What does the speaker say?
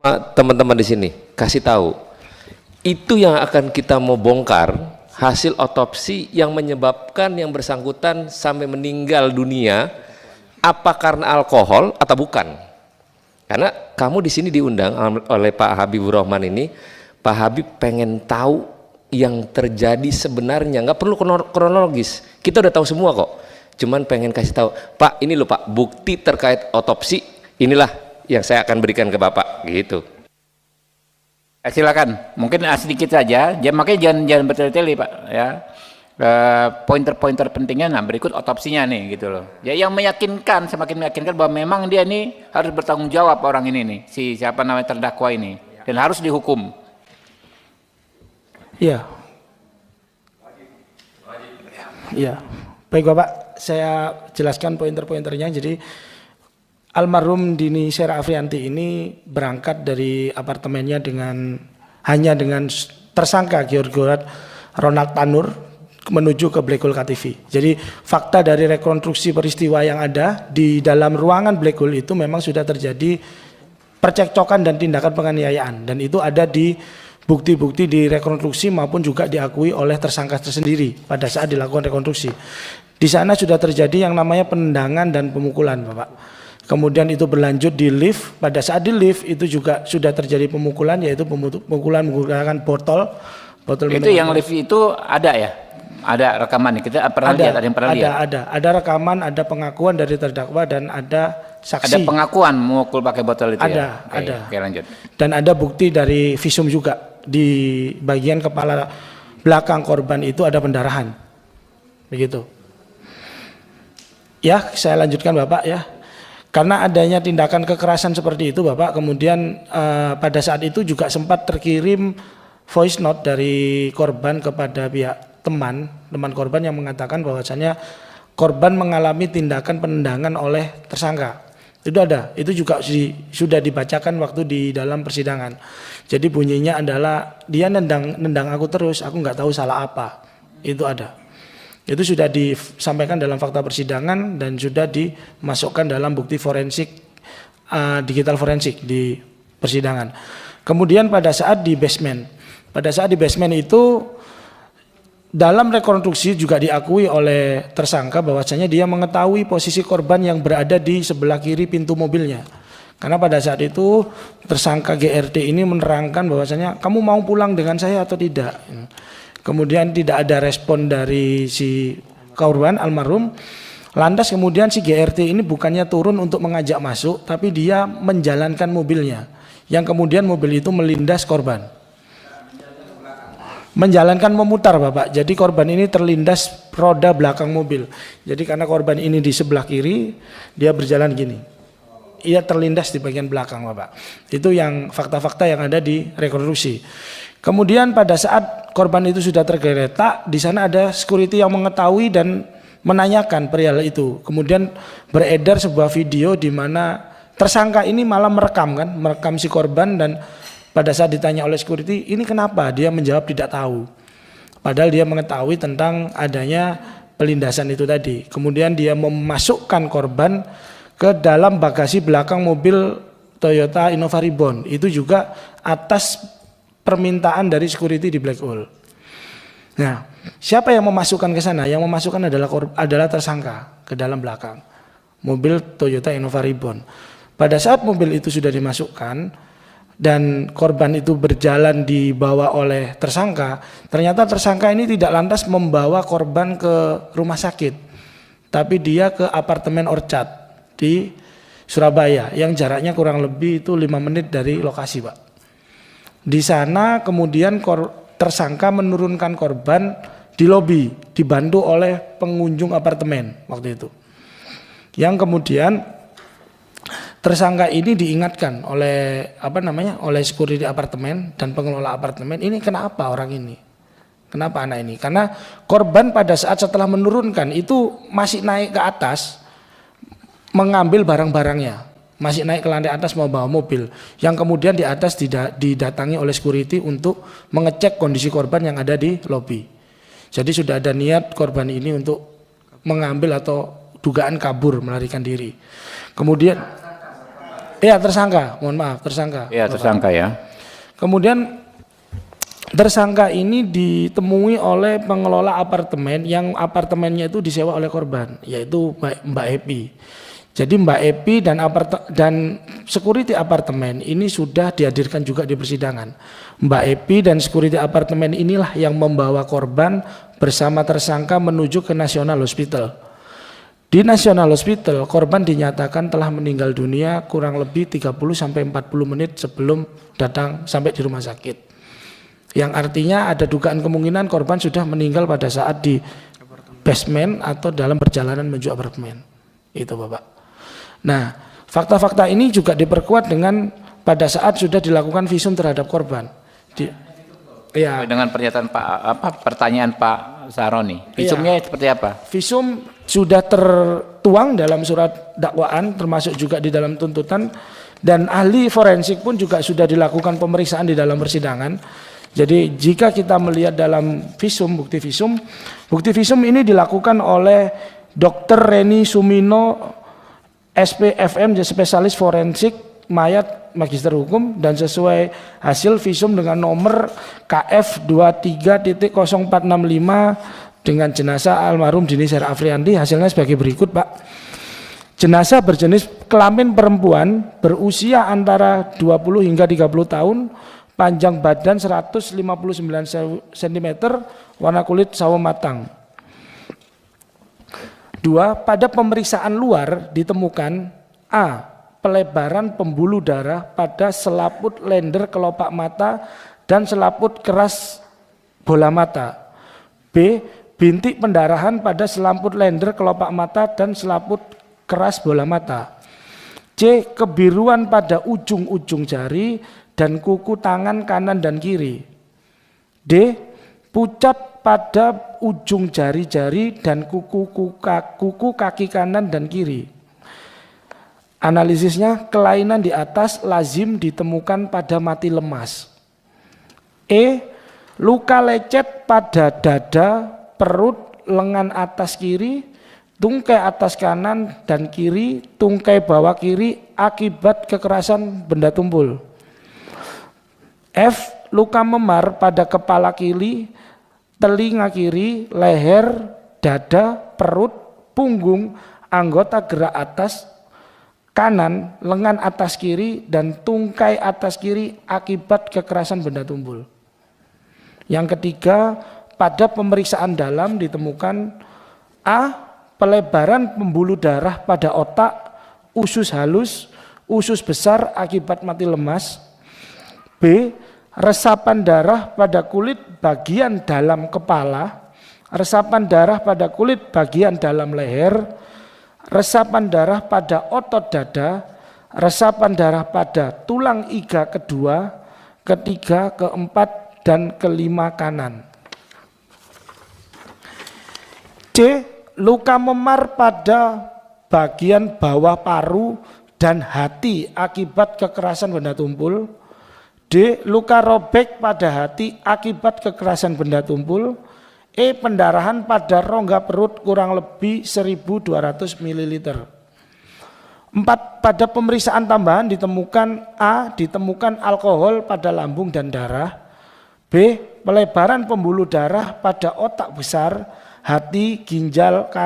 teman-teman di sini kasih tahu, itu yang akan kita mau bongkar hasil otopsi yang menyebabkan yang bersangkutan sampai meninggal dunia, apa karena alkohol atau bukan. Karena kamu di sini diundang oleh Pak Habibur Rahman ini, Pak Habib pengen tahu yang terjadi sebenarnya, nggak perlu kronologis, kita udah tahu semua kok, cuman pengen kasih tahu, Pak ini loh Pak, bukti terkait otopsi inilah yang saya akan berikan ke Bapak gitu. Silakan, mungkin sedikit saja, makanya jangan bertele-tele Pak ya. Pointer-pointer pentingnya, nah berikut otopsinya nih gitu loh ya, yang meyakinkan, semakin meyakinkan bahwa memang dia nih harus bertanggung jawab, orang ini nih, siapa namanya terdakwa ini, dan harus dihukum. Iya. Iya. Baik Bapak, saya jelaskan pointer-pointernya. Jadi almarhum Dini Sera Afrianti ini berangkat dari apartemennya hanya dengan tersangka George Ronald Tanur menuju ke Black Hole KTV. Jadi fakta dari rekonstruksi peristiwa yang ada di dalam ruangan Black Hole itu memang sudah terjadi percekcokan dan tindakan penganiayaan, dan itu ada di bukti-bukti di rekonstruksi maupun juga diakui oleh tersangka tersendiri pada saat dilakukan rekonstruksi. Di sana sudah terjadi yang namanya penendangan dan pemukulan Bapak. Kemudian itu berlanjut di lift. Pada saat di lift itu juga sudah terjadi pemukulan, yaitu pemukulan menggunakan botol itu yang lift itu ada ya? Ada rekaman, kita pernah lihat, ada yang pernah lihat? Ada rekaman, ada pengakuan dari terdakwa dan ada saksi. Ada pengakuan memukul pakai botol itu ya? Ada. Oke, lanjut. Dan ada bukti dari visum juga, di bagian kepala belakang korban itu ada pendarahan. Begitu. Ya, saya lanjutkan Bapak ya. Karena adanya tindakan kekerasan seperti itu Bapak, kemudian pada saat itu juga sempat terkirim voice note dari korban kepada pihak teman korban yang mengatakan bahwasanya korban mengalami tindakan penendangan oleh tersangka. Itu ada, itu juga sudah dibacakan waktu di dalam persidangan. Jadi bunyinya adalah dia nendang aku terus, aku nggak tahu salah apa. Itu ada. Itu sudah disampaikan dalam fakta persidangan dan sudah dimasukkan dalam bukti forensik, digital forensik di persidangan. Kemudian pada saat di basement itu dalam rekonstruksi juga diakui oleh tersangka bahwasanya dia mengetahui posisi korban yang berada di sebelah kiri pintu mobilnya. Karena pada saat itu tersangka GRT ini menerangkan bahwasanya kamu mau pulang dengan saya atau tidak. Kemudian tidak ada respon dari si korban almarhum. Lantas kemudian si GRT ini bukannya turun untuk mengajak masuk, tapi dia menjalankan mobilnya, yang kemudian mobil itu melindas korban. Menjalankan memutar Bapak. Jadi korban ini terlindas roda belakang mobil. Jadi karena korban ini di sebelah kiri, dia berjalan gini. Ia terlindas di bagian belakang Bapak. Itu yang fakta-fakta yang ada di rekonstruksi. Kemudian pada saat korban itu sudah tergeletak, di sana ada security yang mengetahui dan menanyakan perihal itu. Kemudian beredar sebuah video di mana tersangka ini malah merekam si korban, dan pada saat ditanya oleh security, ini kenapa? Dia menjawab tidak tahu. Padahal dia mengetahui tentang adanya pelindasan itu tadi. Kemudian dia memasukkan korban ke dalam bagasi belakang mobil Toyota Innova Reborn. Itu juga atas permintaan dari security di Black Hole. Nah, siapa yang memasukkan ke sana? Yang memasukkan adalah tersangka ke dalam belakang mobil Toyota Innova Reborn. Pada saat mobil itu sudah dimasukkan dan korban itu berjalan dibawa oleh tersangka, ternyata tersangka ini tidak lantas membawa korban ke rumah sakit, tapi dia ke apartemen Orchard di Surabaya yang jaraknya kurang lebih itu 5 menit dari lokasi Pak. Di sana kemudian tersangka menurunkan korban di lobi, dibantu oleh pengunjung apartemen waktu itu. Yang kemudian tersangka ini diingatkan oleh oleh security apartemen dan pengelola apartemen, ini kenapa orang ini? Kenapa anak ini? Karena korban pada saat setelah menurunkan itu masih naik ke atas mengambil barang-barangnya. Masih naik ke lantai atas mau bawa mobil, yang kemudian di atas didatangi oleh security untuk mengecek kondisi korban yang ada di lobi. Jadi sudah ada niat korban ini untuk mengambil atau dugaan kabur, melarikan diri. Kemudian Iya, tersangka, mohon maaf, tersangka. Iya, tersangka ya. Kemudian tersangka ini ditemui oleh pengelola apartemen yang apartemennya itu disewa oleh korban, yaitu Mbak Epi. Jadi Mbak Epi dan security apartemen ini sudah dihadirkan juga di persidangan. Mbak Epi dan security apartemen inilah yang membawa korban bersama tersangka menuju ke National Hospital. Di National Hospital, korban dinyatakan telah meninggal dunia kurang lebih 30-40 menit sebelum datang sampai di rumah sakit. Yang artinya ada dugaan kemungkinan korban sudah meninggal pada saat di basement atau dalam perjalanan menuju apartemen. Itu Bapak. Nah, fakta-fakta ini juga diperkuat dengan pada saat sudah dilakukan visum terhadap korban. Ya. Dengan pernyataan pertanyaan Pak Saroni, visumnya seperti apa? Visum sudah tertuang dalam surat dakwaan, termasuk juga di dalam tuntutan, dan ahli forensik pun juga sudah dilakukan pemeriksaan di dalam persidangan. Jadi jika kita melihat dalam visum, bukti visum ini dilakukan oleh Dr. Reni Sumino, SPFM, spesialis forensik mayat magister hukum, dan sesuai hasil visum dengan nomor KF 23.0465 dengan jenazah almarhum Dini Sera Afriandi, hasilnya sebagai berikut Pak. Jenazah berjenis kelamin perempuan berusia antara 20 hingga 30 tahun, panjang badan 159 cm, warna kulit sawo matang. 2. Pada pemeriksaan luar ditemukan A. Pelebaran pembuluh darah pada selaput lender kelopak mata dan selaput keras bola mata. B. Bintik pendarahan pada selaput lender kelopak mata dan selaput keras bola mata. C. Kebiruan pada ujung-ujung jari dan kuku tangan kanan dan kiri. D. Pucat pada ujung jari-jari dan kuku kaki kanan dan kiri. Analisisnya, kelainan di atas lazim ditemukan pada mati lemas. E. Luka lecet pada dada, perut, lengan atas kiri, tungkai atas kanan dan kiri, tungkai bawah kiri akibat kekerasan benda tumpul. F. Luka memar pada kepala kiri, telinga kiri, leher, dada, perut, punggung, anggota gerak atas kanan, lengan atas kiri, dan tungkai atas kiri akibat kekerasan benda tumpul. Yang ketiga, pada pemeriksaan dalam ditemukan A. Pelebaran pembuluh darah pada otak, usus halus, usus besar akibat mati lemas. B. Resapan darah pada kulit bagian dalam kepala, resapan darah pada kulit bagian dalam leher, resapan darah pada otot dada, resapan darah pada tulang iga kedua, ketiga, keempat, dan kelima kanan. C. Luka memar pada bagian bawah paru dan hati akibat kekerasan benda tumpul. D. Luka robek pada hati akibat kekerasan benda tumpul. E. Pendarahan pada rongga perut kurang lebih 1.200 ml. 4. Pada pemeriksaan tambahan ditemukan A. Ditemukan alkohol pada lambung dan darah. B. Pelebaran pembuluh darah pada otak besar, hati, ginjal, kanan.